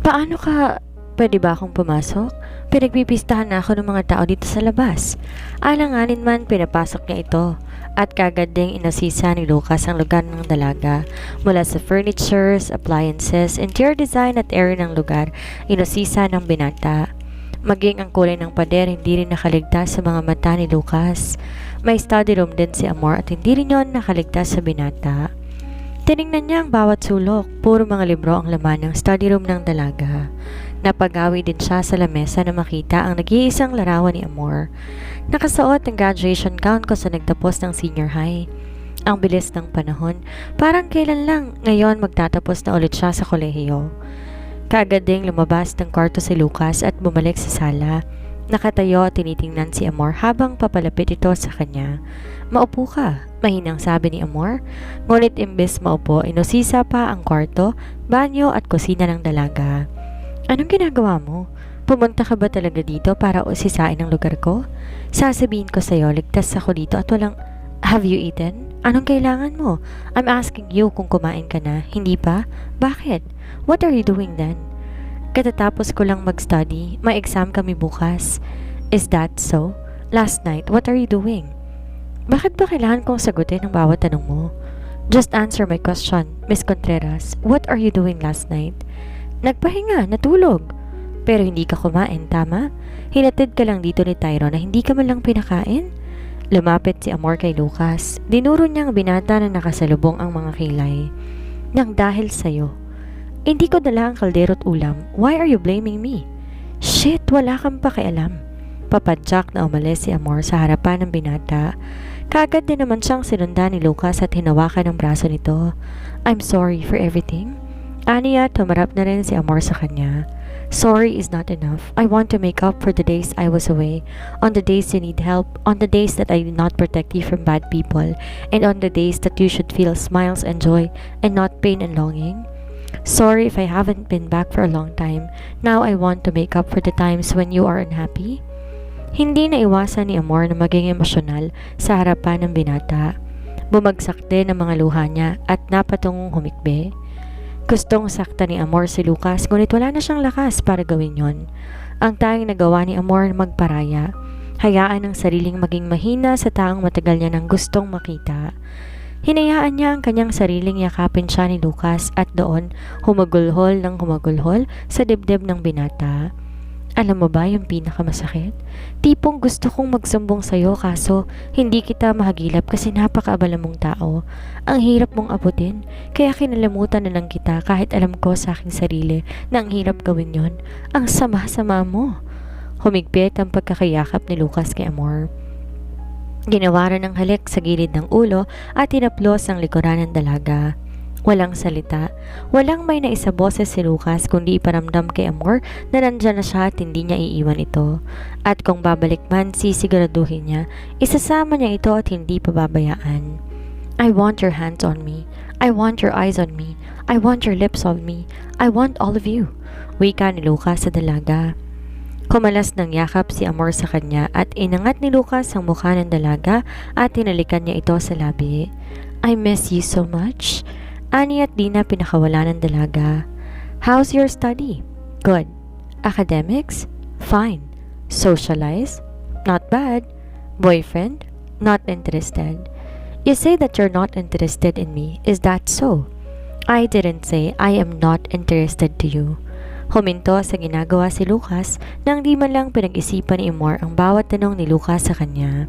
Paano ka? Pwede ba akong pumasok? Pinagpipistahan na ako ng mga tao dito sa labas. Alanganin man, pinapasok niya ito. At kagad ding inasisa ni Lucas ang lugar ng dalaga. Mula sa furnitures, appliances, interior design at area ng lugar, inasisa ng binata. Maging ang kulay ng pader hindi rin nakaligtas sa mga mata ni Lucas. May study room din si Amor at hindi rin yon nakaligtas sa binata. Tiningnan niya ang bawat sulok, puro mga libro ang laman ng study room ng dalaga. Napagawi din siya sa lamesa na makita ang nag-iisang larawan ni Amor. Nakasuot ang graduation gown ko sa nagtapos ng senior high. Ang bilis ng panahon, parang kailan lang ngayon magtatapos na ulit siya sa kolehiyo. Kaagad ding lumabas ng kwarto si Lucas at bumalik sa sala. Nakatayo at tinitingnan si Amor habang papalapit ito sa kanya. Maupo ka, mahinang sabi ni Amor. Ngunit imbes maupo, inusisa pa ang kwarto, banyo at kusina ng dalaga. Anong ginagawa mo? Pumunta ka ba talaga dito para usisain ang lugar ko? Sasabihin ko sa'yo, ligtas ako dito at walang... Have you eaten? Anong kailangan mo? I'm asking you kung kumain ka na, hindi pa? Bakit? What are you doing then? Katatapos ko lang mag-study, may exam kami bukas. Is that so? Last night, what are you doing? Bakit ba kailangan kong sagutin ang bawat tanong mo? Just answer my question, Miss Contreras. What are you doing last night? Nagpahinga, natulog. Pero hindi ka kumain, tama? Hinatid ka lang dito ni Tyro na hindi ka man lang pinakain? Lumapit si Amor kay Lucas. Dinuro niyang binata na nakasalubong ang mga kilay. Nang dahil sa'yo. Hindi ko dala ang kaldero at ulam. Why are you blaming me? Shit, wala kang pakialam. Papadyak na umalis si Amor sa harapan ng binata. Kaagad din naman siyang sinundan ni Lucas at hinawakan ang braso nito. I'm sorry for everything. Aniya, tumarap na rin si Amor sa kanya. Sorry is not enough. I want to make up for the days I was away, on the days you need help, on the days that I did not protect you from bad people, and on the days that you should feel smiles and joy and not pain and longing. Sorry if I haven't been back for a long time. Now I want to make up for the times when you are unhappy. Hindi na iwasan ni Amor na maging emosyonal sa harapan ng binata. Bumagsak din ang mga luha niya at napatungong humikbi. Gustong sakta ni Amor si Lucas ngunit wala na siyang lakas para gawin yon. Ang tanging nagawa ni Amor magparaya. Hayaan ang sariling maging mahina sa taong matagal niya nang gustong makita. Hinayaan niya ang kanyang sariling yakapin siya ni Lucas at doon humagulhol ng humagulhol sa dibdib ng binata. Alam mo ba yung pinakamasakit? Tipong gusto kong magsumbong sa'yo kaso hindi kita mahagilap kasi napakaabala mong tao. Ang hirap mong abutin, kaya kinalimutan na lang kita kahit alam ko sa aking sarili na ang hirap gawin yon. Ang sama-sama mo. Humigpit ang pagkakayakap ni Lucas kay Amor. Ginawaran ng halik sa gilid ng ulo at tinaplos ang likuran ng dalaga. Walang salita. Walang may naisaboses si Lucas kundi iparamdam kay Amor na nandyan na siya at hindi niya iiwan ito. At kung babalik man, sisiguraduhin niya, isasama niya ito at hindi pababayaan. I want your hands on me. I want your eyes on me. I want your lips on me. I want all of you. Wika ni Lucas sa dalaga. Kumalas ng yakap si Amor sa kanya at inangat ni Lucas ang mukha ng dalaga at tinalikan niya ito sa labi. I miss you so much. Ani at di na pinakawala ng dalaga. How's your study? Good. Academics? Fine. Socialize? Not bad. Boyfriend? Not interested. You say that you're not interested in me. Is that so? I didn't say I am not interested to you. Huminto sa ginagawa si Lucas nang di man lang pinag-isipan ni Amor ang bawat tanong ni Lucas sa kanya.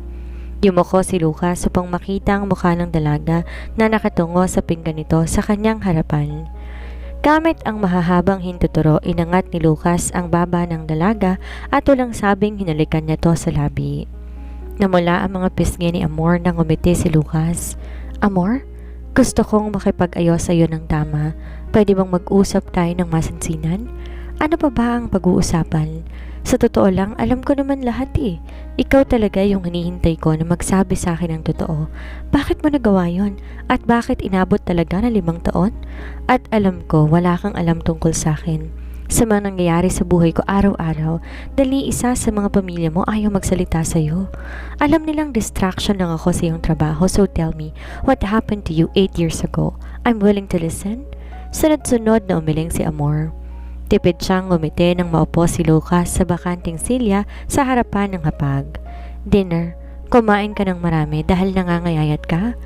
Yumuko si Lucas upang makita ang mukha ng dalaga na nakatungo sa pinggan nito sa kanyang harapan. Gamit ang mahahabang hintuturo, inangat ni Lucas ang baba ng dalaga at walang sabing hinalikan niya to sa labi. Namula ang mga pisngi ni Amor nang umiti si Lucas. Amor, gusto kong makipag-ayos sa iyo ng tama. Pwede bang mag-usap tayo ng masinsinan? Ano pa ba ang pag-uusapan? Sa totoo lang, alam ko naman lahat eh. Ikaw talaga yung hinihintay ko na magsabi sa akin ng totoo. Bakit mo nagawa yon? At bakit inabot talaga na 5 taon? At alam ko, wala kang alam tungkol sa akin. Sa mga nangyayari sa buhay ko araw-araw, dahil isa sa mga pamilya mo ayaw magsalita sa'yo. Alam nilang distraction lang ako sa iyong trabaho, so tell me, what happened to you 8 years ago? I'm willing to listen. Sunod-sunod na umiling si Amor. Tipid siyang ngumiti nang maupo si Lucas sa bakanting silya sa harapan ng hapag. Dinner, kumain ka ng marami dahil nangangayayat ka?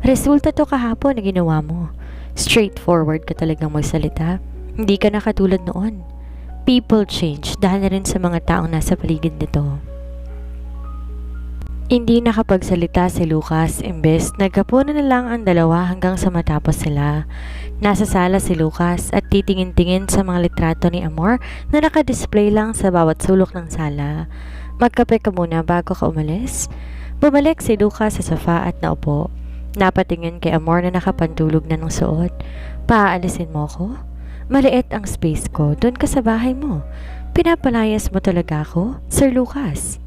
Resulta to kahapon na ginawa mo. Straightforward ka talagang magsalita. Hindi ka na katulad noon. People change dahil na rin sa mga taong nasa paligid nito. Hindi nakapagsalita si Lucas, imbes nagkapunan na lang ang dalawa hanggang sa matapos sila. Nasa sala si Lucas at titingin-tingin sa mga litrato ni Amor na nakadisplay lang sa bawat sulok ng sala. Magkape ka muna bago ka umalis? Bumalik si Lucas sa sofa at naupo. Napatingin kay Amor na nakapantulog na ng suot. Paaalisin mo ko? Maliit ang space ko, doon ka sa bahay mo. Pinapalayas mo talaga ako, Sir Lucas.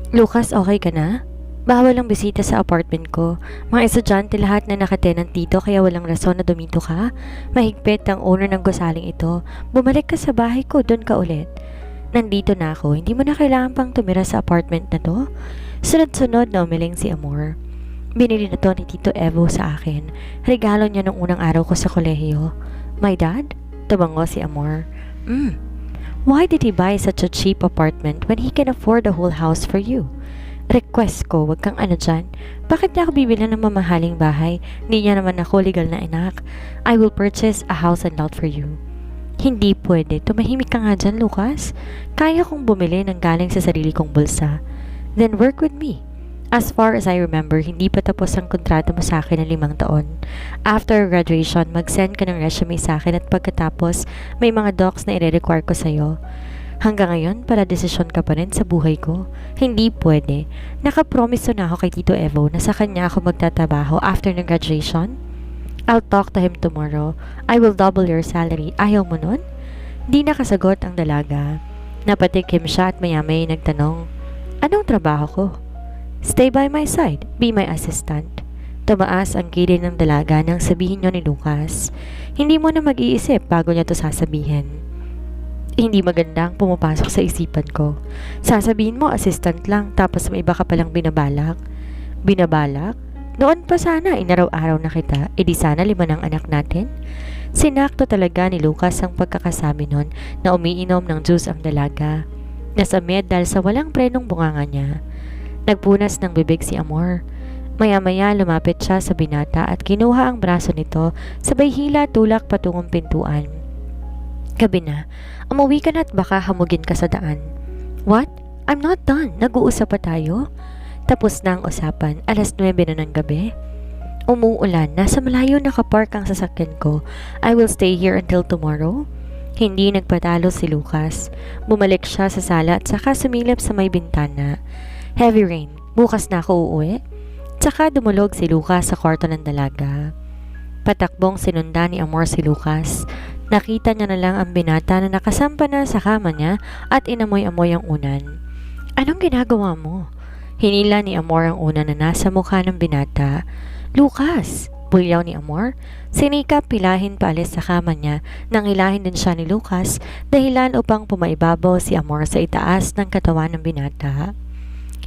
Lucas, okay ka na? Bawal ang bisita sa apartment ko. Mga estudyante lahat na nakatenant dito kaya walang rason na dumito ka. Mahigpit ang owner ng gusaling ito. Bumalik ka sa bahay ko, doon ka ulit. Nandito na ako, hindi mo na kailangan pang tumira sa apartment na to. Sunod-sunod na umiling si Amor. Binili na to ni Tito Evo sa akin. Regalo niya nung unang araw ko sa kolehiyo. My dad? Tumango si Amor. Why did he buy such a cheap apartment when he can afford the whole house for you? Request ko, wag kang ano dyan. Bakit niya ako bibili ng mamahaling bahay? Hindi niya naman ako legal na anak. I will purchase a house and lot for you. Hindi pwede. Tumahimik ka nga dyan, Lucas. Kaya kong bumili ng galing sa sarili kong bulsa. Then work with me. As far as I remember, hindi pa tapos ang kontrata mo sa akin ng 5 taon. After graduation, mag-send ka ng resume sa akin at pagkatapos, may mga docs na i-require ko sa'yo. Hanggang ngayon, para desisyon ka pa rin sa buhay ko. Hindi pwede. Nakapromiso na ako kay Tito Evo na sa kanya ako magtatabaho after ng graduation. I'll talk to him tomorrow. I will double your salary. Ayaw mo nun? Di nakasagot ang dalaga. Napatikim siya at maya-may nagtanong, anong trabaho ko? Stay by my side. Be my assistant. Tumaas ang kilid ng dalaga nang sabihin niyo ni Lucas. Hindi mo na mag-iisip bago niya to sasabihin. Hindi magandang pumapasok sa isipan ko. Sasabihin mo assistant lang tapos may iba ka palang binabalak. Binabalak? Noon pa sana inaraw-araw na kita, edi sana 5 ng anak natin. Sinakto talaga ni Lucas ang pagkakasabi nun na umiinom ng juice ang dalaga. Nasamid dahil sa walang prenong bunganga niya. Nagpunas ng bibig si Amor. Maya-maya lumapit siya sa binata at kinuha ang braso nito sabay hila tulak patungong pintuan. Gabi na, umuwi ka na at baka hamugin ka sa daan. What? I'm not done. Nag-uusap pa tayo? Tapos na ang usapan, 9:00 na ng gabi. Umuulan, nasa malayo nakapark ang sasakyan ko. I will stay here until tomorrow. Hindi nagpatalo si Lucas. Bumalik siya sa sala at saka sumilip sa may bintana. Heavy rain. Bukas na ako uuwi. Tsaka dumulog si Lucas sa kwarto ng dalaga. Patakbong sinundan ni Amor si Lucas. Nakita niya na lang ang binata na nakasampa na sa kama niya at inamoy-amoy ang unan. Anong ginagawa mo? Hinila ni Amor ang unan na nasa mukha ng binata. Lucas! Bulyaw ni Amor. Sinikap pilahin paalis sa kama niya nang hilahin din siya ni Lucas dahilan upang pumaibabaw si Amor sa itaas ng katawan ng binata.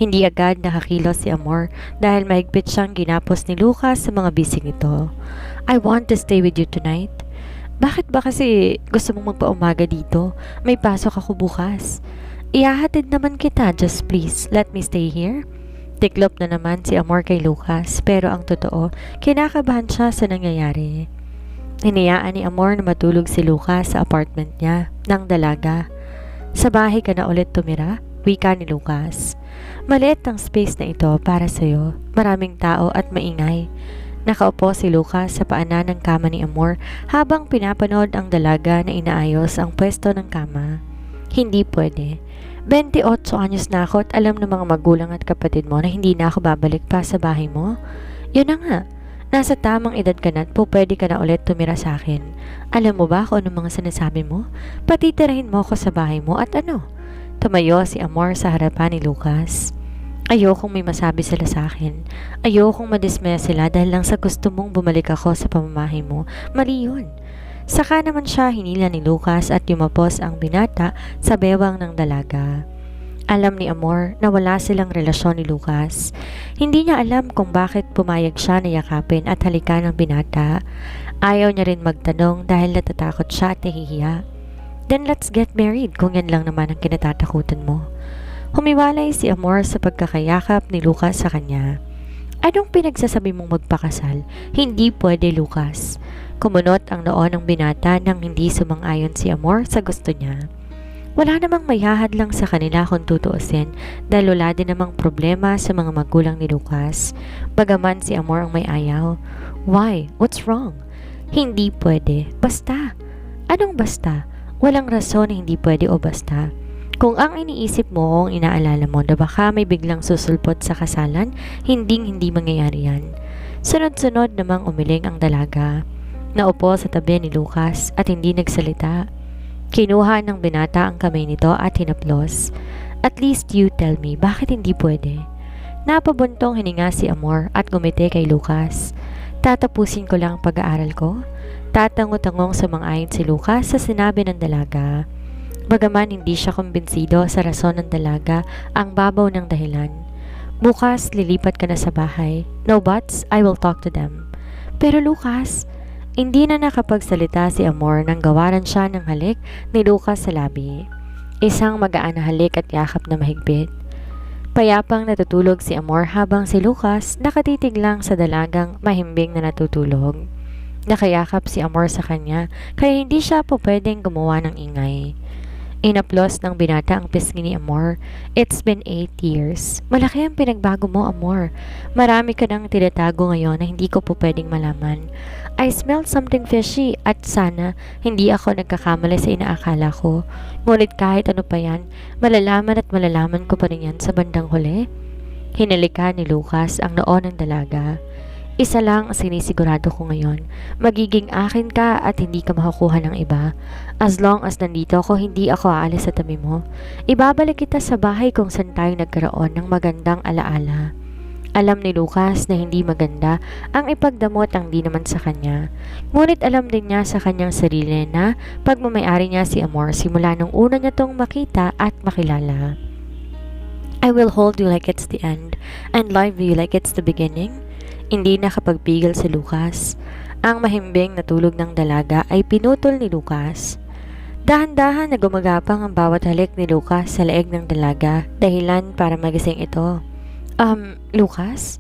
Hindi agad nakakilos si Amor dahil mahigpit siyang ginapos ni Lucas sa mga bisig nito. I want to stay with you tonight. Bakit ba kasi gusto mong magpaumaga dito? May pasok ako bukas. Ihahatid naman kita, just please let me stay here. Tiklop na naman si Amor kay Lucas pero ang totoo, kinakabahan siya sa nangyayari. Hinayaan ni Amor na matulog si Lucas sa apartment niya ng dalaga. Sa bahay ka na ulit tumira? Wika ni Lucas. Maliit ang space na ito para sa'yo. Maraming tao at maingay. Nakaupo si Lucas sa paanan ng kama ni Amor habang pinapanood ang dalaga na inaayos ang pwesto ng kama. Hindi pwede. 28 anyos na ako at alam ng mga magulang at kapatid mo na hindi na ako babalik pa sa bahay mo. Yun na nga. Nasa tamang edad ka na at pwede ka na ulit tumira sa akin. Alam mo ba kung anong mga sinasabi mo? Patitirahin mo ako sa bahay mo at ano? Tumayo si Amor sa harapan ni Lucas. Ayokong may masabi sila sa akin. Ayokong madismaya sila dahil lang sa gusto mong bumalik ako sa pamamahay mo. Mali yun. Saka naman siya hinila ni Lucas at yumapos ang binata sa bewang ng dalaga. Alam ni Amor na wala silang relasyon ni Lucas. Hindi niya alam kung bakit pumayag siya na yakapin at halikan ng binata. Ayaw niya rin magtanong dahil natatakot siya at nahihiya. Then let's get married kung yan lang naman ang kinatatakutan mo. Humiwalay si Amor sa pagkakayakap ni Lucas sa kanya. Anong pinagsasabi mong magpakasal? Hindi pwede, Lucas. Kumunot ang noo ng binata nang hindi sumang-ayon si Amor sa gusto niya. Wala namang mayahad lang sa kanila kung tutuusin dahil wala din namang problema sa mga magulang ni Lucas. Bagaman si Amor ang may ayaw. Why? What's wrong? Hindi pwede. Basta. Anong basta? Walang rason na hindi pwede o basta. Kung ang iniisip mo o ang inaalala mo na baka may biglang susulpot sa kasalan, hindi mangyayari yan. Sunod-sunod namang umiling ang dalaga. Naupo sa tabi ni Lucas at hindi nagsalita. Kinuha ng binata ang kamay nito at hinaplos. At least you tell me, bakit hindi pwede? Napabuntong hininga si Amor at gumiti kay Lucas. Tatapusin ko lang ang pag-aaral ko. Tatango-tangong sumang-ayon si Lucas sa sinabi ng dalaga. Bagaman hindi siya kumbinsido sa rason ng dalaga, ang babaw ng dahilan. Bukas, lilipat ka na sa bahay. No buts, I will talk to them. Pero Lucas, hindi na nakapagsalita si Amor nang gawaran siya ng halik ni Lucas sa labi. Isang magaan na halik at yakap na mahigpit. Payapang natutulog si Amor habang si Lucas nakatitig lang sa dalagang mahimbing na natutulog. Nakayakap si Amor sa kanya kaya hindi siya po pwedeng gumawa ng ingay. Inaplos ng binata ang pisngi ni Amor. It's been 8 years. Malaki ang pinagbago mo, Amor. Marami ka nang tinatago ngayon na hindi ko po pwedeng malaman. I smell something fishy at sana hindi ako nagkakamali sa inaakala ko. Ngunit kahit ano pa yan, malalaman ko pa rin yan sa bandang huli. Hinalika ni Lucas ang noo ng dalaga. Isa lang ang sinisigurado ko ngayon. Magiging akin ka at hindi ka makukuha ng iba. As long as nandito ako, hindi ako aalis sa tabi mo. Ibabalik kita sa bahay kung saan tayo nagkaroon ng magandang alaala. Alam ni Lucas na hindi maganda ang ipagdamot ang di naman sa kanya. Ngunit alam din niya sa kanyang sarili na pagmamayari niya si Amor simula nung una niya tong makita at makilala. I will hold you like it's the end and love you like it's the beginning. Hindi nakapagpigil si Lucas. Ang mahimbing na tulog ng dalaga ay pinutol ni Lucas. Dahan-dahan na gumagapang ang bawat halik ni Lucas sa leeg ng dalaga, dahilan para magising ito. Lucas?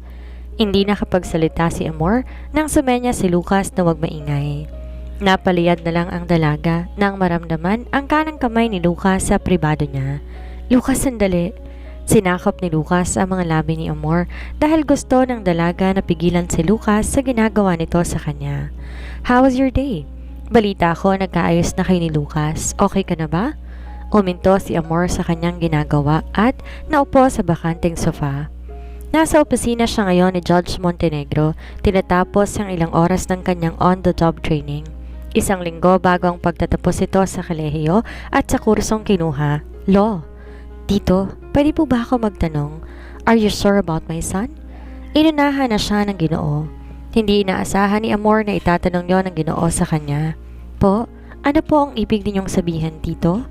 Hindi nakapagsalita si Amor nang sumenya si Lucas na huwag maingay. Napaliyad na lang ang dalaga nang maramdaman ang kanang kamay ni Lucas sa pribado niya. Lucas, sandali. Sinakop ni Lucas ang mga labi ni Amor dahil gusto ng dalaga na pigilan si Lucas sa ginagawa nito sa kanya. How was your day? Balita ko nagkaayos na kayo ni Lucas. Okay ka na ba? Uminto si Amor sa kanyang ginagawa at naupo sa bakanting sofa. Nasa opisina siya ngayon ni Judge Montenegro, tinatapos ang ilang oras ng kanyang on-the-job training. Isang linggo bago ang pagtatapos ito sa kolehiyo at sa kursong kinuha, Law. Tito, pwede po ba ako magtanong? Are you sure about my son? Inunahan na siya ng Ginoo. Hindi inaasahan ni Amor na itatanong yon ng Ginoo sa kanya. Po, ano po ang ibig ninyong sabihin, Tito?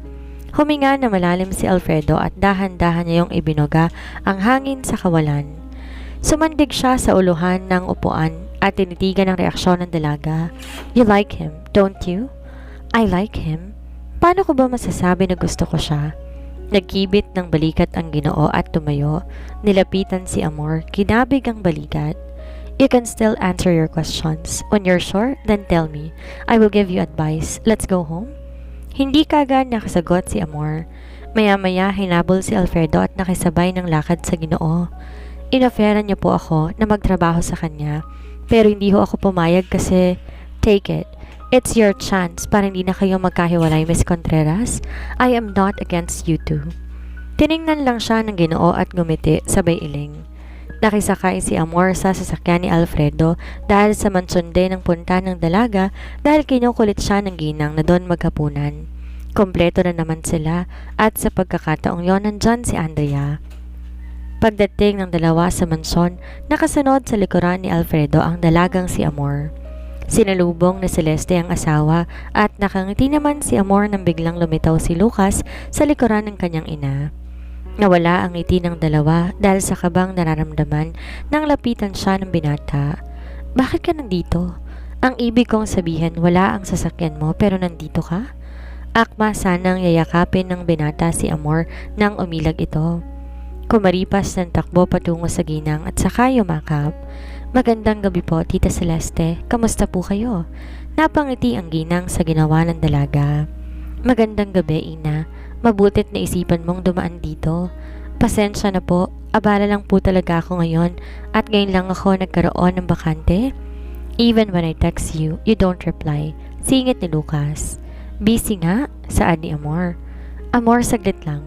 Huminga na malalim si Alfredo at dahan-dahan niya yung ibinuga ang hangin sa kawalan. Sumandig siya sa uluhan ng upuan at tinitigan ang reaksyon ng dalaga. You like him, don't you? I like him. Paano ko ba masasabi na gusto ko siya? Nagkibit ng balikat ang Ginoo at tumayo. Nilapitan si Amor, kinabig ang balikat. You can still answer your questions. When you're sure, then tell me. I will give you advice. Let's go home. Hindi kagad nakasagot si Amor. Maya-maya hinabol si Alfredo at nakisabay ng lakad sa Ginoo. Inoferan niya po ako na magtrabaho sa kanya. Pero hindi ho ako pumayag kasi, take it. It's your chance para hindi na kayo magkahiwalay, Miss Contreras. I am not against you two. Tiningnan lang siya ng Ginoo at ngumiti sabay iling. Nakisakay si Amor sa sasakyan ni Alfredo dahil sa mansunde ng punta ng dalaga dahil kinukulit siya ng ginang na doon maghapunan. Kompleto na naman sila at sa pagkakataong yon nandyan si Andrea. Pagdating ng dalawa sa mansyon, nakasunod sa likuran ni Alfredo ang dalagang si Amor. Sinalubong na Celeste ang asawa at nakangiti naman si Amor nang biglang lumitaw si Lucas sa likuran ng kanyang ina. Nawala ang ngiti ng dalawa dahil sa kabang nararamdaman nang lapitan siya ng binata. Bakit ka nandito? Ang ibig kong sabihin, wala ang sasakyan mo pero nandito ka? Akma sanang yayakapin ng binata si Amor nang umilag ito. Kumaripas ng takbo patungo sa ginang at saka yumakap. Magandang gabi po, Tita Celeste. Kamusta po kayo? Napangiti ang ginang sa ginawa ng dalaga. Magandang gabi, Ina. Mabutit na isipan mong dumaan dito. Pasensya na po, abala lang po talaga ako ngayon at ngayon lang ako nagkaroon ng bakante. Even when I text you, you don't reply. Singit ni Lucas. Busy nga, saad ni Amor. Amor, saglit lang.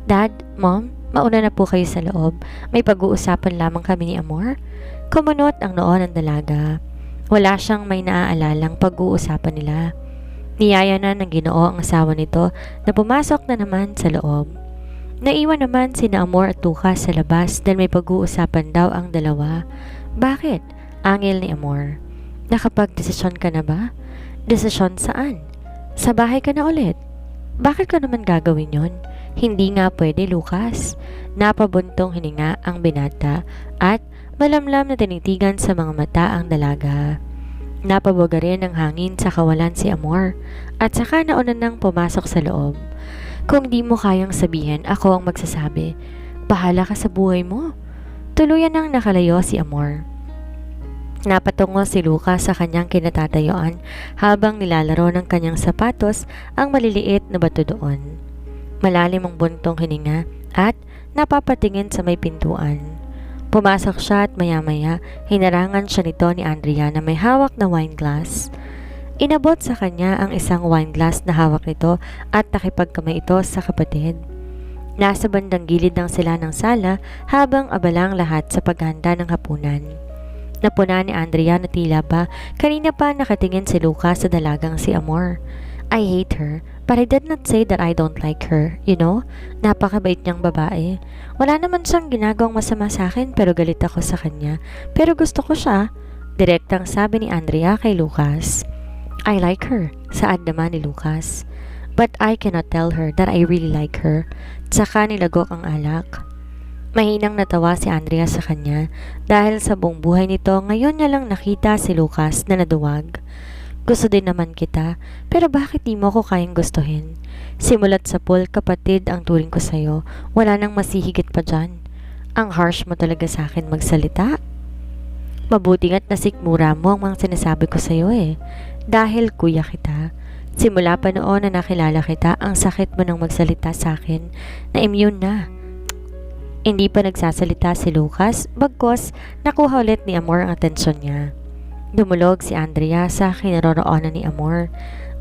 Dad, Mom, mauna na po kayo sa loob. May pag-uusapan lamang kami ni Amor. Kumunot ang noo ng dalaga. Wala siyang may naaalalang pag-uusapan nila. Niyaya na ng Ginoo ang asawa nito na pumasok na naman sa loob. Naiwan naman sina Amor at Lucas sa labas dahil may pag-uusapan daw ang dalawa. Bakit? Angil ni Amor. Nakapag-desisyon ka na ba? Desisyon saan? Sa bahay ka na ulit. Bakit ka naman gagawin yon? Hindi nga pwede, Lucas. Napabuntong hininga ang binata at malamlam na tinitigan sa mga mata ang dalaga. Napabuga rin ng hangin sa kawalan si Amor at saka nauna nang pumasok sa loob. Kung di mo kayang sabihin, ako ang magsasabi. Bahala ka sa buhay mo. Tuluyan nang nakalayo si Amor. Napatungo si Lucas sa kanyang kinatatayuan habang nilalaro ng kanyang sapatos ang maliliit na bato doon. Malalim ang buntong hininga at napapatingin sa may pintuan. Pumasok siya at maya-maya hinarangan siya nito ni Andrea na may hawak na wine glass. Inabot sa kanya ang isang wine glass na hawak nito at nakipagkamay ito sa kapatid. Nasa bandang gilid ng sila ng sala habang abalang lahat sa paghanda ng hapunan. Napuna ni Andrea na tila ba kanina pa nakatingin si Lucas sa dalagang si Amor. I hate her, but I did not say that I don't like her, you know? Napakabait niyang babae. Wala naman siyang ginagawang masama sa akin pero galit ako sa kanya. Pero gusto ko siya. Direktang sabi ni Andrea kay Lucas. I like her, saad naman ni Lucas. But I cannot tell her that I really like her. Tsaka nilagok ang alak. Mahinang natawa si Andrea sa kanya dahil sa buong buhay nito ngayon niya lang nakita si Lucas na naduwag. Gusto din naman kita, pero bakit di mo ko kayang gustuhin? Simulat sa pool, kapatid ang turing ko sa'yo, wala nang masihigit pa dyan. Ang harsh mo talaga sa akin magsalita. Mabuti nga't nasikmura mo ang mga sinasabi ko sa'yo Dahil kuya kita. Simula pa noon na nakilala kita, ang sakit mo nang magsalita sa akin na immune na. Hindi pa nagsasalita si Lucas, bagkos nakuha ulit ni Amor ang atensyon niya. Dumulog si Andrea sa kinaroroonan ni Amor.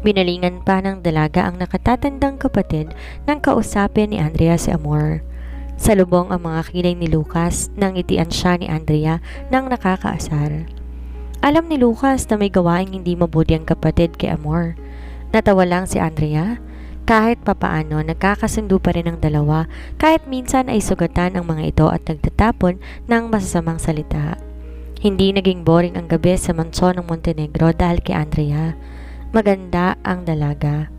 Binalingan pa ng dalaga ang nakatatandang kapatid nang kausapin ni Andrea si Amor. Salubong ang mga kilay ni Lucas nang itian siya ni Andrea nang nakakaasar. Alam ni Lucas na may gawaing hindi mabuti ang kapatid kay Amor. Natawa lang si Andrea. Kahit papaano, nagkakasundo pa rin ang dalawa kahit minsan ay sugatan ang mga ito at nagtatapon ng masasamang salita. Hindi naging boring ang gabi sa mansyon ng Montenegro dahil kay Andrea. Maganda ang dalaga.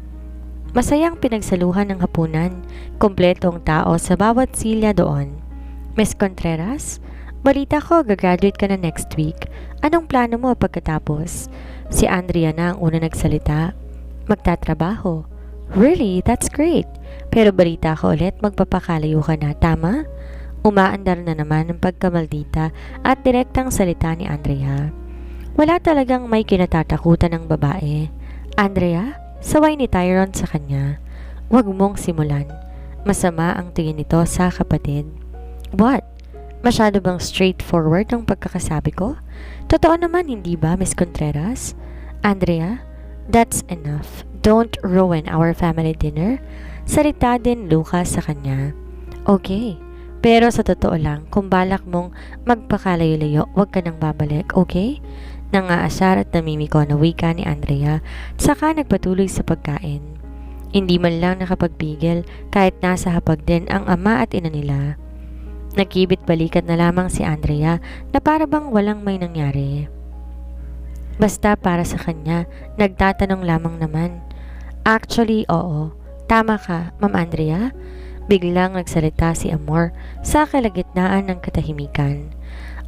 Masayang pinagsaluhan ng hapunan, kumpletong tao sa bawat silya doon. Miss Contreras, balita ko gagraduate ka na next week. Anong plano mo pagkatapos? Si Andrea na ang una nagsalita. Magtatrabaho. Really? That's great. Pero balita ko ulit magpapakalayo ka na, tama? Umaandar na naman ang pagkamaldita at direktang salita ni Andrea. Wala talagang may kinatatakutan ng babae. Andrea, saway ni Tyrone sa kanya. Huwag mong simulan. Masama ang tingin nito sa kapatid. What? Masyado bang straightforward ang pagkakasabi ko? Totoo naman, hindi ba, Miss Contreras? Andrea, that's enough. Don't ruin our family dinner. Salita din Lucas sa kanya. Okay, pero sa totoo lang, kung balak mong magpakalayo-layo, huwag ka nang babalik, okay? Nangaasar at namimiko na wika ni Andrea, saka nagpatuloy sa pagkain. Hindi man lang nakapagpigil kahit nasa hapag din ang ama at ina nila. Nakibit balikat na lamang si Andrea na para bang walang may nangyari. Basta para sa kanya, nagtatanong lamang naman. Actually, oo. Tama ka, Ma'am Andrea. Biglang nagsalita si Amor sa kalagitnaan ng katahimikan.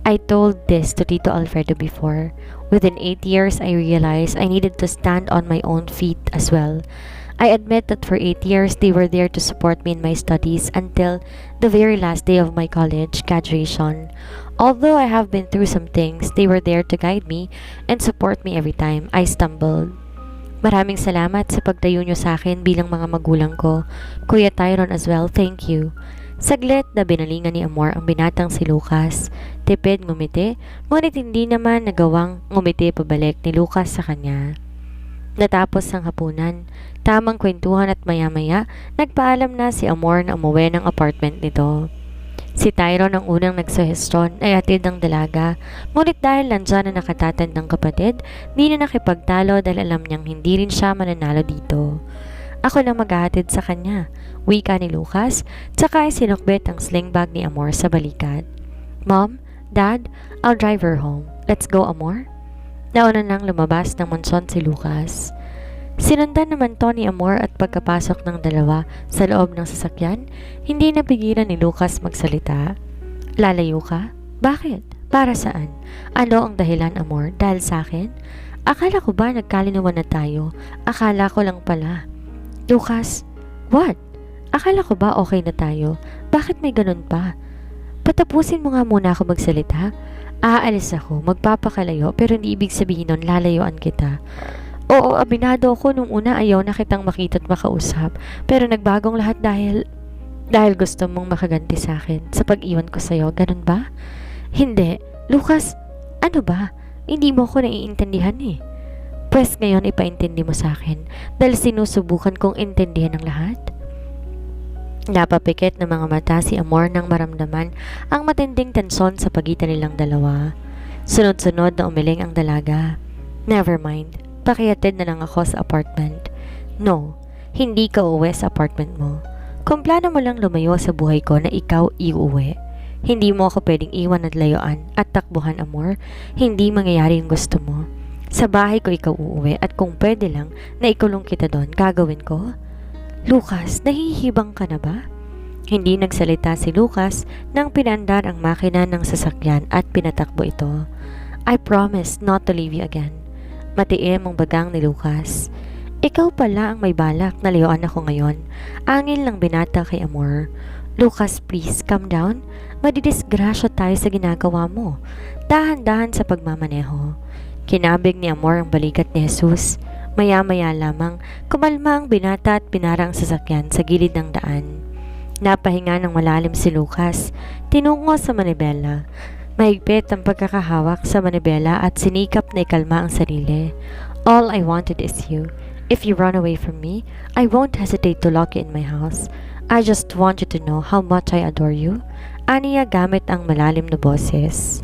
I told this to Tito Alfredo before. Within 8 years, I realized I needed to stand on my own feet as well. I admit that for 8 years they were there to support me in my studies until the very last day of my college graduation. Although I have been through some things, they were there to guide me and support me every time I stumbled. Maraming salamat sa pagtayo niyo sa akin bilang mga magulang ko. Kuya Tyron as well, thank you. Saglit na binalingan ni Amor ang binatang si Lucas. Tipid ngumiti, ngunit hindi naman nagawang ngumiti pabalik ni Lucas sa kanya. Natapos ang hapunan, tamang kwentuhan at maya-maya, nagpaalam na si Amor na umuwi ng apartment nito. Si Tyron ang unang nagsuhestyon ay atid ng dalaga, ngunit dahil nandyan na nakatatandang kapatid, di na nakipagtalo dahil alam niyang hindi rin siya mananalo dito. Ako lang maghahatid sa kanya, wika ni Lucas, tsaka ay sinukbit ang sling bag ni Amor sa balikat. Mom, Dad, I'll drive her home. Let's go, Amor. Nauna nang lumabas ng mansyon si Lucas. Sinundan naman to ni Amor at pagkapasok ng dalawa sa loob ng sasakyan, hindi napigilan ni Lucas magsalita. Lalayo ka? Bakit? Para saan? Ano ang dahilan, Amor? Dahil sa akin? Akala ko ba nagkalinuwan na tayo? Akala ko lang pala. Lucas, what? Akala ko ba okay na tayo? Bakit may ganun pa? Patapusin mo nga muna ako magsalita. Aalis ako, magpapakalayo, pero hindi ibig sabihin nun lalayuan kita. Oo, abinado ako nung una ayaw na kitang makita at makausap, pero nagbagong lahat dahil gusto mong makaganti sa akin sa pag-iwan ko sa'yo, ganun ba? Hindi. Lucas, ano ba? Hindi mo ako naiintindihan eh. Pwes ngayon ipaintindi mo sa akin dahil sinusubukan kong intindihan ang lahat. Napapikit ng mga mata si Amor nang maramdaman ang matinding tensyon sa pagitan nilang dalawa. Sunod-sunod na umiling ang dalaga. Never mind, pakihatid na lang ako sa apartment. No, hindi ka uuwi sa apartment mo. Kung plano mo lang lumayo sa buhay ko na ikaw iuwi, hindi mo ako pwedeng iwan at layuan at takbuhan, Amor. Hindi mangyayari yung gusto mo. Sa bahay ko ikaw uuwi at kung pwede lang na ikulong kita doon, gagawin ko. Lucas, nahihibang ka na ba? Hindi nagsalita si Lucas nang pinandar ang makina ng sasakyan at pinatakbo ito. I promise not to leave you again. Matiim ang bagang ni Lucas. Ikaw pala ang may balak na layuan ako ngayon. Angin lang binata kay Amor. Lucas, please, calm down. Madidisgrasya tayo sa ginagawa mo. Dahan-dahan sa pagmamaneho. Kinabig ni Amor ang balikat ni Jesus. Maya-maya lamang, kumalma ang binata at pinara ang sasakyan sa gilid ng daan. Napahinga ng malalim si Lucas. Tinungo sa manibela. Mahigpit ang pagkakahawak sa manibela at sinikap na ikalma ang sarili. All I wanted is you. If you run away from me, I won't hesitate to lock you in my house. I just want you to know how much I adore you. Aniya gamit ang malalim na boses.